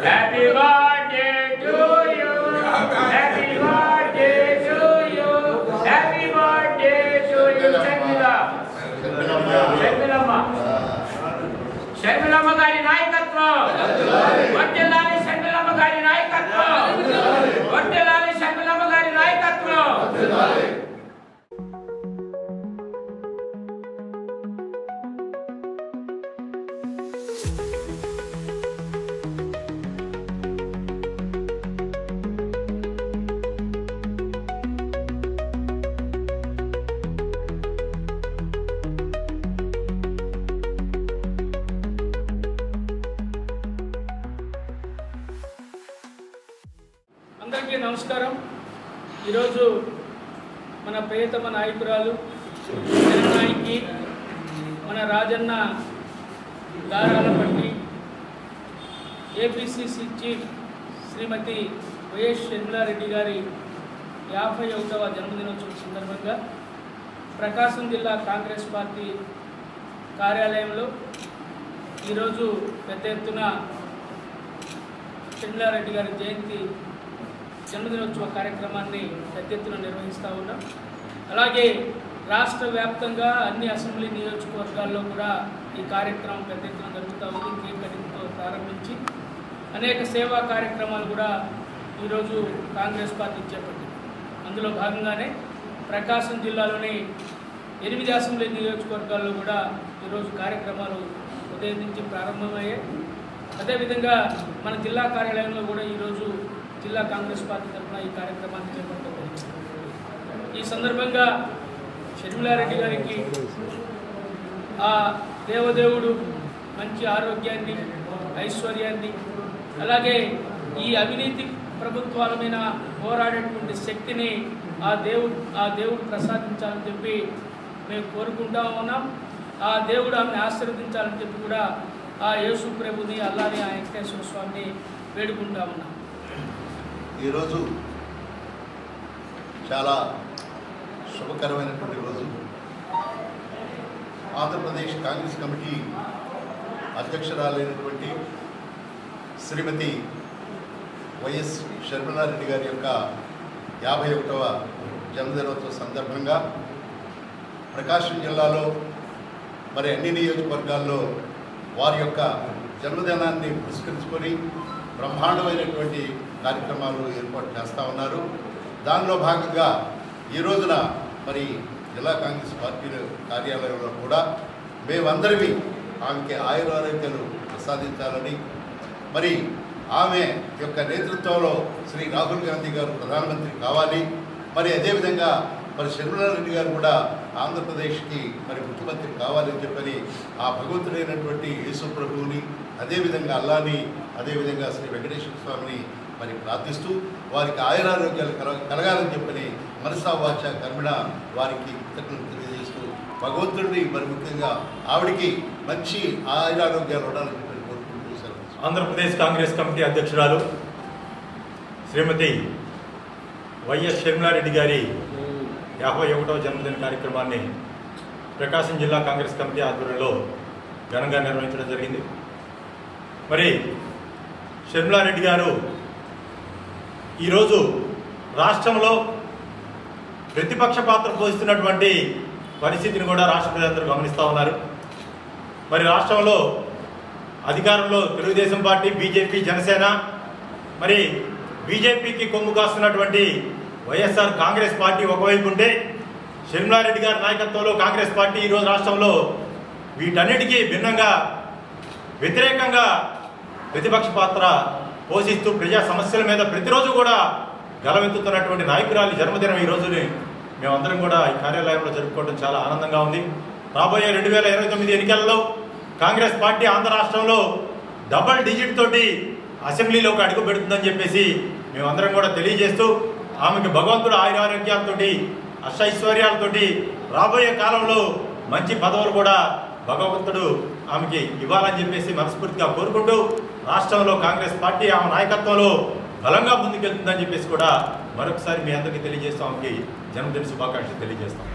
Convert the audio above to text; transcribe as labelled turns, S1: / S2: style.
S1: Happy birthday to you. Happy birthday to you. Happy birthday to you. Sharmilama gari నాయకత్వం. వర్ధిల్లాలి షర్మిలమ్మ గారి నాయకత్వం. వర్ధిల్లాలి షర్మిలమ్మ గారి నాయకత్వం. అందరికీ నమస్కారం. ఈరోజు మన ప్రియతమ నాయకురాలు జననాయకి మన రాజన్న దారాలపట్టి ఏపీసీసీ చీఫ్ శ్రీమతి వైఎస్ షర్మిలారెడ్డి గారి 51వ జన్మదినోత్సవం సందర్భంగా ప్రకాశం జిల్లా కాంగ్రెస్ పార్టీ కార్యాలయంలో ఈరోజు పెద్ద ఎత్తున షర్మిలారెడ్డి గారి జయంతి జన్మదినోత్సవ కార్యక్రమాన్ని పెద్ద ఎత్తున నిర్వహిస్తూ ఉన్నాం. అలాగే రాష్ట్ర వ్యాప్తంగా అన్ని అసెంబ్లీ నియోజకవర్గాల్లో కూడా ఈ కార్యక్రమం పెద్ద ఎత్తున జరుగుతూ ఉంది. కేక్ కటింగ్తో ప్రారంభించి అనేక సేవా కార్యక్రమాలు కూడా ఈరోజు కాంగ్రెస్ పార్టీ చేపట్టింది. అందులో భాగంగానే ప్రకాశం జిల్లాలోని 8 అసెంబ్లీ నియోజకవర్గాల్లో కూడా ఈరోజు కార్యక్రమాలు ఉదయం నుంచి ప్రారంభమయ్యాయి. అదేవిధంగా మన జిల్లా కార్యాలయంలో కూడా ఈరోజు జిల్లా కాంగ్రెస్ పార్టీ తరఫున ఈ కార్యక్రమాన్ని చేపట్టడం. ఈ సందర్భంగా షర్మిలారెడ్డి గారికి ఆ దేవదేవుడు మంచి ఆరోగ్యాన్ని, ఐశ్వర్యాన్ని, అలాగే ఈ అవినీతి ప్రభుత్వాల మీద పోరాడేటువంటి శక్తిని ఆ దేవుడు ప్రసాదించాలని చెప్పి మేము కోరుకుంటా ఉన్నాం. ఆ దేవుడు ఆమెను ఆశీర్వదించాలని చెప్పి కూడా ఆ యేసు ప్రభుని, అల్లాని, ఆ వెంకటేశ్వర స్వామిని వేడుకుంటా ఉన్నాం.
S2: ఈరోజు చాలా శుభకరమైనటువంటి రోజు. ఆంధ్రప్రదేశ్ కాంగ్రెస్ కమిటీ అధ్యక్షురాలైనటువంటి శ్రీమతి వైఎస్ షర్మిలారెడ్డి గారి యొక్క 51వ జన్మదినోత్సవ సందర్భంగా ప్రకాశం జిల్లాలో మరి అన్ని నియోజకవర్గాల్లో వారి యొక్క జన్మదినాన్ని పురస్కరించుకొని బ్రహ్మాండమైనటువంటి కార్యక్రమాలు ఏర్పాటు చేస్తూ ఉన్నారు. దానిలో భాగంగా ఈ రోజున మరి జిల్లా కాంగ్రెస్ పార్టీ కార్యాలయంలో కూడా మేమందరివి ఆమెకి ఆయురారోగ్యాలు ప్రసాదించాలని, మరి ఆమె యొక్క నేతృత్వంలో శ్రీ రాహుల్ గాంధీ గారు ప్రధానమంత్రి కావాలి, మరి అదేవిధంగా మరి షర్మిలారెడ్డి గారు కూడా ఆంధ్రప్రదేశ్కి మరి ముఖ్యమంత్రి కావాలని చెప్పని ఆ భగవంతుడైనటువంటి యేసు ప్రభువుని, అదేవిధంగా అల్లాని, అదేవిధంగా శ్రీ వెంకటేశ్వర స్వామిని మరి ప్రార్థిస్తూ వారికి ఆయురారోగ్యాలు కలగాలని చెప్పని మనసా వాచ కర్మణ వారికి కృతజ్ఞతలు తెలియజేస్తూ భగవంతుడిని మరి ముఖ్యంగా ఆవిడికి మంచి ఆయురారోగ్యాలు ఉండాలని చెప్పని కోరుకుంటూ సెలవు.
S3: ఆంధ్రప్రదేశ్ కాంగ్రెస్ కమిటీ అధ్యక్షురాలు శ్రీమతి వైఎస్ షర్మిలారెడ్డి గారి 51వ జన్మదిన కార్యక్రమాన్ని ప్రకాశం జిల్లా కాంగ్రెస్ కమిటీ ఆధ్వర్యంలో ఘనంగా నిర్వహించడం జరిగింది. మరి షర్మిలారెడ్డి గారు ఈరోజు రాష్ట్రంలో ప్రతిపక్ష పాత్ర పోషిస్తున్నటువంటి పరిస్థితిని కూడా రాష్ట్ర ప్రజలందరూ గమనిస్తూ ఉన్నారు. మరి రాష్ట్రంలో అధికారంలో తెలుగుదేశం పార్టీ, బీజేపీ, జనసేన, మరి బీజేపీకి కొమ్ము కాస్తున్నటువంటి వైఎస్ఆర్ కాంగ్రెస్ పార్టీ ఒకవైపు ఉంటే, షర్మిలారెడ్డి గారి నాయకత్వంలో కాంగ్రెస్ పార్టీ ఈరోజు రాష్ట్రంలో వీటన్నిటికీ భిన్నంగా వ్యతిరేకంగా ప్రతిపక్ష పాత్ర పోషిస్తూ ప్రజా సమస్యల మీద ప్రతిరోజు కూడా గలమెత్తుతున్నటువంటి నాయకురాలి జన్మదినం ఈ రోజుని మేమందరం కూడా ఈ కార్యాలయంలో జరుపుకోవడం చాలా ఆనందంగా ఉంది. రాబోయే 2029 ఎన్నికల్లో కాంగ్రెస్ పార్టీ ఆంధ్ర రాష్ట్రంలో డబల్ డిజిట్ తోటి అసెంబ్లీలోకి అడుగు పెడుతుందని చెప్పేసి మేమందరం కూడా తెలియజేస్తూ ఆమెకి భగవంతుడు ఆయురారోగ్యాలతోటి అష్టైశ్వర్యాలతోటి రాబోయే కాలంలో మంచి పదవులు కూడా భగవంతుడు ఆమెకి ఇవ్వాలని చెప్పేసి మనస్ఫూర్తిగా కోరుకుంటూ రాష్ట్రంలో కాంగ్రెస్ పార్టీ ఆమె నాయకత్వంలో బలంగా ముందుకెళ్తుందని చెప్పేసి కూడా మరొకసారి మీ అందరికీ తెలియజేస్తాం. ఆమెకి జన్మదిన శుభాకాంక్షలు తెలియజేస్తాం.